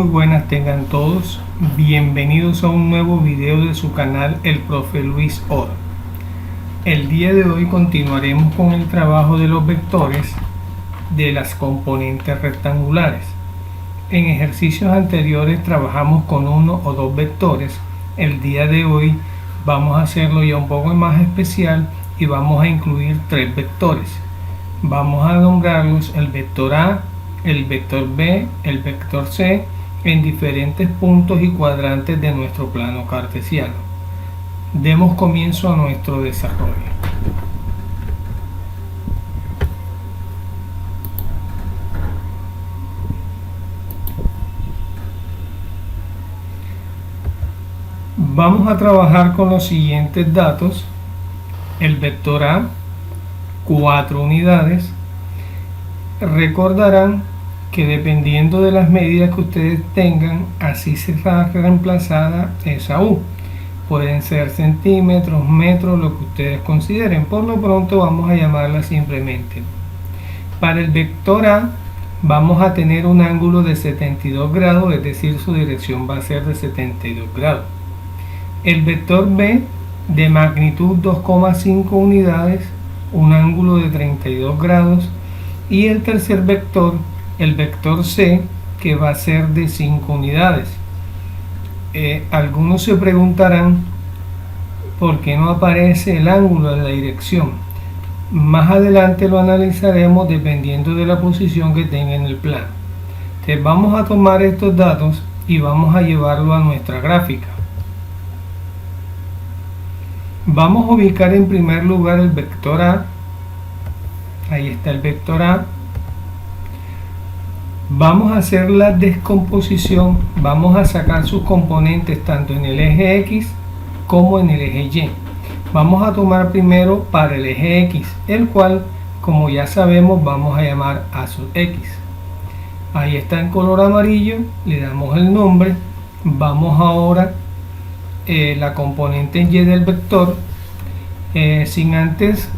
Muy buenas tengan todos, bienvenidos a un nuevo video de su canal El Profe Luis Oro. El día de hoy continuaremos con el trabajo de los vectores de las componentes rectangulares. En ejercicios anteriores trabajamos con uno o dos vectores. El día de hoy vamos a hacerlo ya un poco más especial y vamos a incluir tres vectores. Vamos a nombrarlos el vector A, el vector B, el vector C en diferentes puntos y cuadrantes de nuestro plano cartesiano. Demos comienzo a nuestro desarrollo. Vamos a trabajar con los siguientes datos. El vector A, 4 unidades. Recordarán que dependiendo de las medidas que ustedes tengan, así será reemplazada esa U. Pueden ser centímetros, metros, lo que ustedes consideren. Por lo pronto vamos a llamarla simplemente. Para el vector A vamos a tener un ángulo de 72 grados, es decir, su dirección va a ser de 72 grados. El vector B de magnitud 2,5 unidades, un ángulo de 32 grados. Y el tercer vector, el vector C, que va a ser de 5 unidades. Algunos se preguntarán por qué no aparece el ángulo de la dirección. Más adelante lo analizaremos dependiendo de la posición que tenga en el plano. Entonces vamos a tomar estos datos y vamos a llevarlo a nuestra gráfica. Vamos a ubicar en primer lugar el vector A. Ahí está el vector A. Vamos a hacer la descomposición, vamos a sacar sus componentes tanto en el eje X como en el eje Y. Vamos a tomar primero para el eje X, el cual, como ya sabemos, vamos a llamar A sub X. Ahí está en color amarillo, le damos el nombre. Vamos ahora la componente Y del vector, sin antes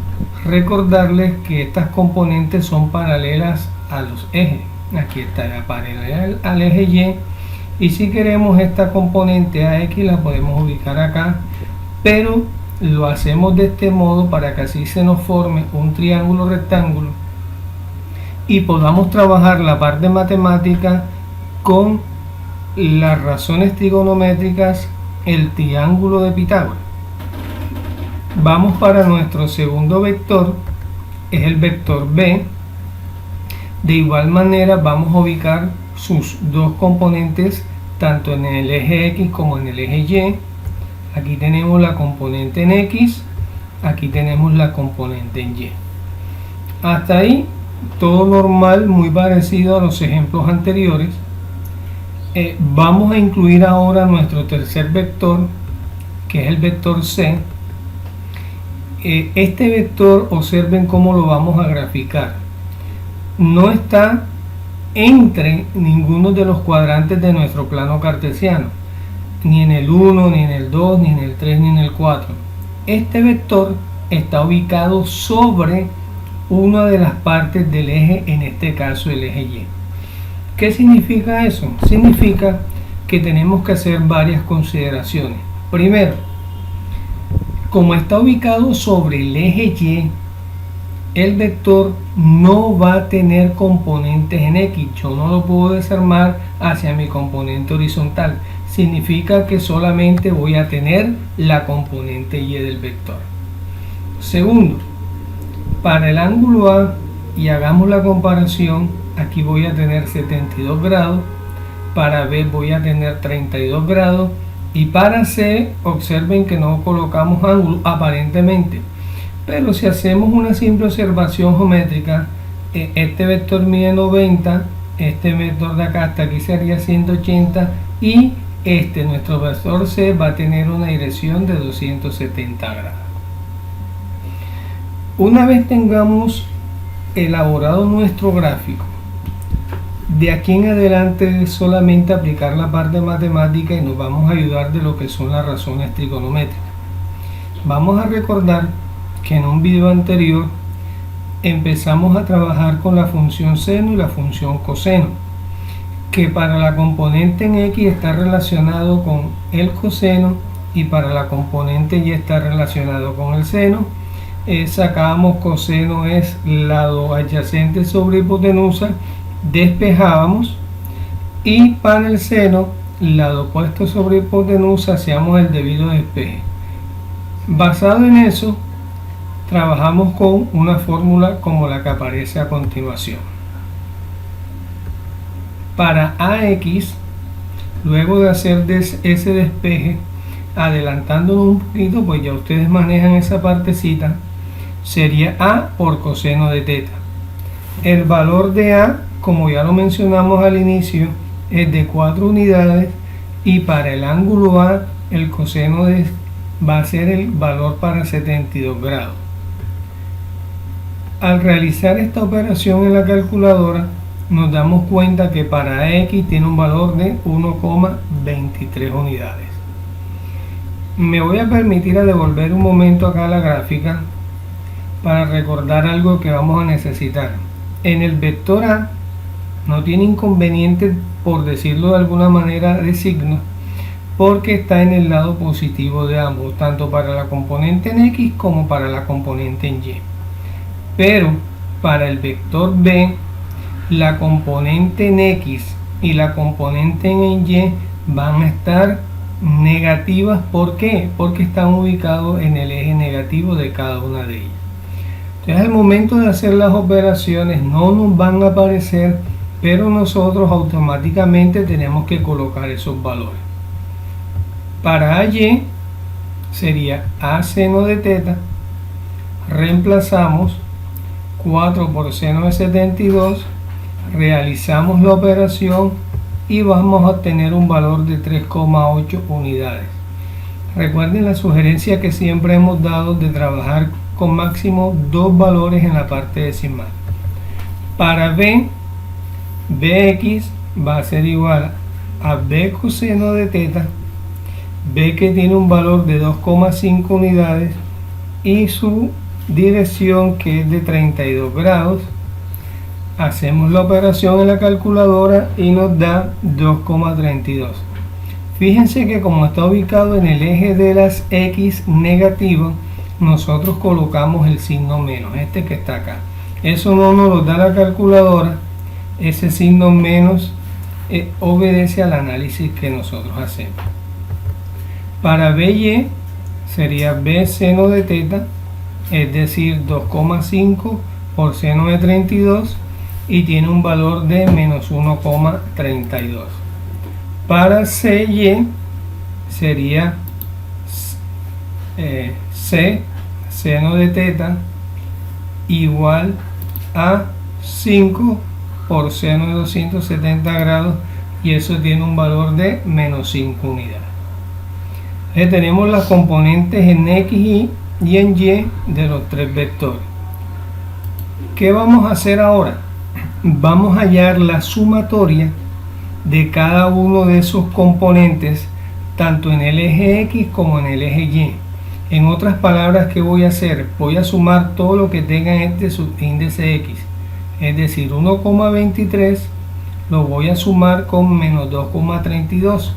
recordarles que estas componentes son paralelas a los ejes. Aquí está la paralela al eje Y si queremos esta componente AX la podemos ubicar acá, pero lo hacemos de este modo para que así se nos forme un triángulo rectángulo y podamos trabajar la parte matemática con las razones trigonométricas, el triángulo de Pitágoras. Vamos para nuestro segundo vector, es el vector B. De igual manera vamos a ubicar sus dos componentes tanto en el eje X como en el eje Y. Aquí tenemos la componente en X, aquí tenemos la componente en Y. Hasta ahí todo normal, muy parecido a los ejemplos anteriores. Vamos a incluir ahora nuestro tercer vector, que es el vector C. Este vector, observen cómo lo vamos a graficar. No está entre ninguno de los cuadrantes de nuestro plano cartesiano, ni en el 1, ni en el 2, ni en el 3, ni en el 4. Este vector está ubicado sobre una de las partes del eje, en este caso el eje Y. ¿Qué significa eso? Significa que tenemos que hacer varias consideraciones. Primero, como está ubicado sobre el eje Y, el vector no va a tener componentes en X. Yo no lo puedo desarmar hacia mi componente horizontal. Significa que solamente voy a tener la componente Y del vector. Segundo, para el ángulo A, y hagamos la comparación, aquí voy a tener 72 grados, para B voy a tener 32 grados, y para C, observen que no colocamos ángulo aparentemente. Pero si hacemos una simple observación geométrica, este vector mide 90, este vector de acá hasta aquí sería 180 y nuestro vector C va a tener una dirección de 270 grados. Una vez tengamos elaborado nuestro gráfico, de aquí en adelante es solamente aplicar la parte matemática y nos vamos a ayudar de lo que son las razones trigonométricas. Vamos a recordar que en un video anterior empezamos a trabajar con la función seno y la función coseno. que para la componente en X está relacionado con el coseno y para la componente Y está relacionado con el seno. Sacábamos coseno es lado adyacente sobre hipotenusa, despejábamos, y para el seno lado opuesto sobre hipotenusa hacíamos el debido despeje. Basado en eso, trabajamos con una fórmula como la que aparece a continuación. Para AX, luego de hacer ese despeje, adelantándonos un poquito, pues ya ustedes manejan esa partecita, sería A por coseno de teta. El valor de A, como ya lo mencionamos al inicio, es de 4 unidades, y para el ángulo A el coseno va a ser el valor para 72 grados. Al realizar esta operación en la calculadora, nos damos cuenta que para X tiene un valor de 1,23 unidades. Me voy a permitir a devolver un momento acá a la gráfica para recordar algo que vamos a necesitar. En el vector A no tiene inconveniente, por decirlo de alguna manera, de signo, porque está en el lado positivo de ambos, tanto para la componente en X como para la componente en Y. Pero para el vector B, la componente en X y la componente en Y van a estar negativas. ¿Por qué? Porque están ubicados en el eje negativo de cada una de ellas. Entonces al momento de hacer las operaciones no nos van a aparecer, pero nosotros automáticamente tenemos que colocar esos valores. Para AY sería A seno de teta, reemplazamos 4 por seno de 72, realizamos la operación y vamos a obtener un valor de 3,8 unidades. Recuerden la sugerencia que siempre hemos dado de trabajar con máximo 2 valores en la parte decimal. Para B, Bx va a ser igual a B coseno de teta, B que tiene un valor de 2,5 unidades y su dirección que es de 32 grados. Hacemos la operación en la calculadora y nos da 2,32. Fíjense que como está ubicado en el eje de las X negativo, nosotros colocamos el signo menos, este que está acá. Eso no nos lo da la calculadora, ese signo menos obedece al análisis que nosotros hacemos. Para BY sería B seno de teta, es decir 2,5 por seno de 32, y tiene un valor de menos 1,32. Para CY sería C seno de teta igual a 5 por seno de 270 grados, y eso tiene un valor de menos 5 unidades. Tenemos las componentes en X y en Y de los 3 vectores. ¿Qué vamos a hacer ahora? Vamos a hallar la sumatoria de cada uno de esos componentes, tanto en el eje X como en el eje Y. En otras palabras, ¿qué voy a hacer? Voy a sumar todo lo que tenga este subíndice X, es decir, 1,23 lo voy a sumar con menos 2,32.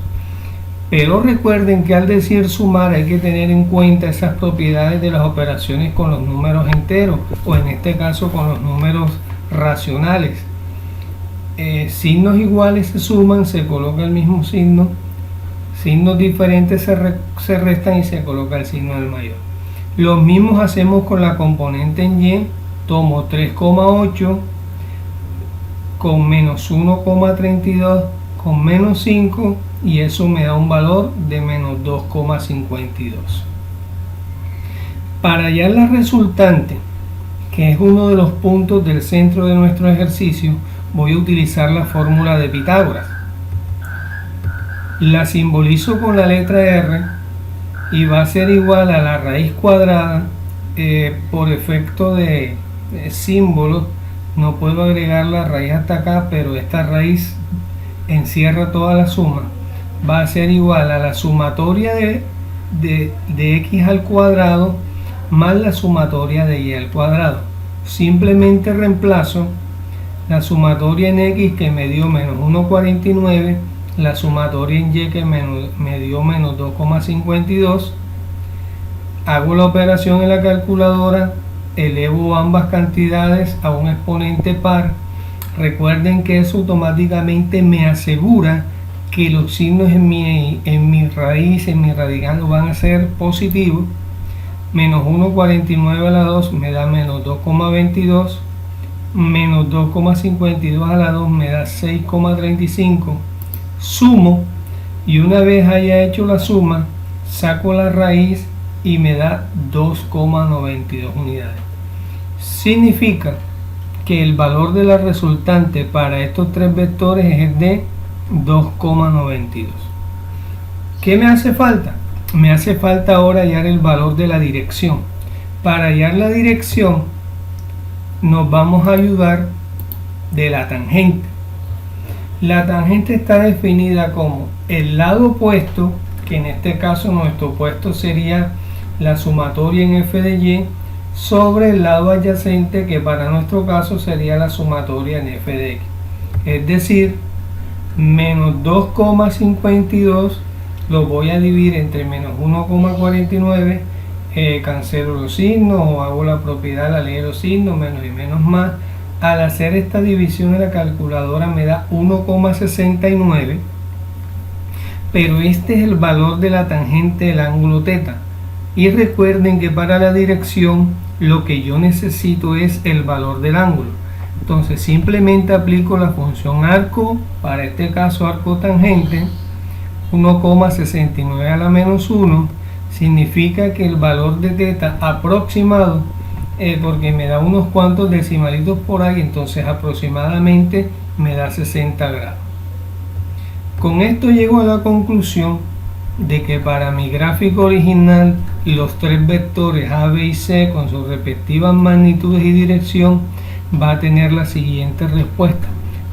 Pero recuerden que al decir sumar hay que tener en cuenta esas propiedades de las operaciones con los números enteros, o en este caso con los números racionales. Signos iguales se suman, se coloca el mismo signo, signos diferentes se restan y se coloca el signo del mayor. Los mismos hacemos con la componente en Y. Tomo 3,8 con menos 1,32 con menos 5, y eso me da un valor de menos 2,52. Para hallar la resultante, que es uno de los puntos del centro de nuestro ejercicio, voy a utilizar la fórmula de Pitágoras. La simbolizo con la letra R y va a ser igual a la raíz cuadrada. Por efecto de símbolos no puedo agregar la raíz hasta acá, pero esta raíz encierra toda la suma. Va a ser igual a la sumatoria de x al cuadrado más la sumatoria de y al cuadrado. Simplemente reemplazo la sumatoria en X que me dio menos 1,49, la sumatoria en Y que me dio menos 2,52. Hago la operación en la calculadora, elevo ambas cantidades a un exponente par. Recuerden que eso automáticamente me asegura que los signos en mi raíz, en mi radical, van a ser positivos. Menos 1,49 a la 2 me da menos 2,22. Menos 2,52 a la 2 me da 6,35. Sumo y una vez haya hecho la suma, saco la raíz y me da 2,92 unidades. Significa que el valor de la resultante para estos tres vectores es de 2,92. ¿Qué me hace falta? Me hace falta ahora hallar el valor de la dirección. Para hallar la dirección nos vamos a ayudar de la tangente. La tangente está definida como el lado opuesto, que en este caso nuestro opuesto sería la sumatoria en f de y, sobre el lado adyacente, que para nuestro caso sería la sumatoria en f de x. Es decir, menos 2,52 lo voy a dividir entre menos 1,49, cancelo los signos o hago la propiedad, la ley de los signos, menos y menos más. Al hacer esta división en la calculadora me da 1,69, pero este es el valor de la tangente del ángulo θ. Y recuerden que para la dirección lo que yo necesito es el valor del ángulo. Entonces simplemente aplico la función arco, para este caso arco tangente, 1,69 a la menos 1, significa que el valor de θ aproximado, porque me da unos cuantos decimalitos por ahí, entonces aproximadamente me da 60 grados. Con esto llego a la conclusión de que para mi gráfico original los tres vectores A, B y C con sus respectivas magnitudes y dirección va a tener la siguiente respuesta: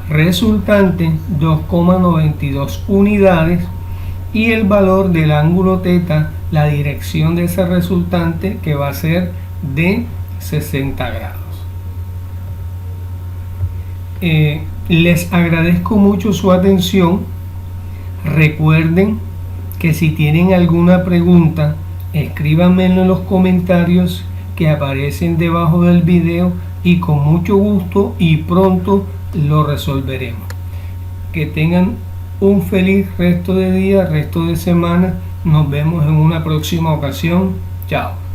resultante 2,92 unidades, y el valor del ángulo θ, la dirección de ese resultante, que va a ser de 60 grados. Les agradezco mucho su atención. Recuerden que si tienen alguna pregunta, escríbanmelo en los comentarios que aparecen debajo del video y con mucho gusto y pronto lo resolveremos. Que tengan un feliz resto de día, resto de semana. Nos vemos en una próxima ocasión. Chao.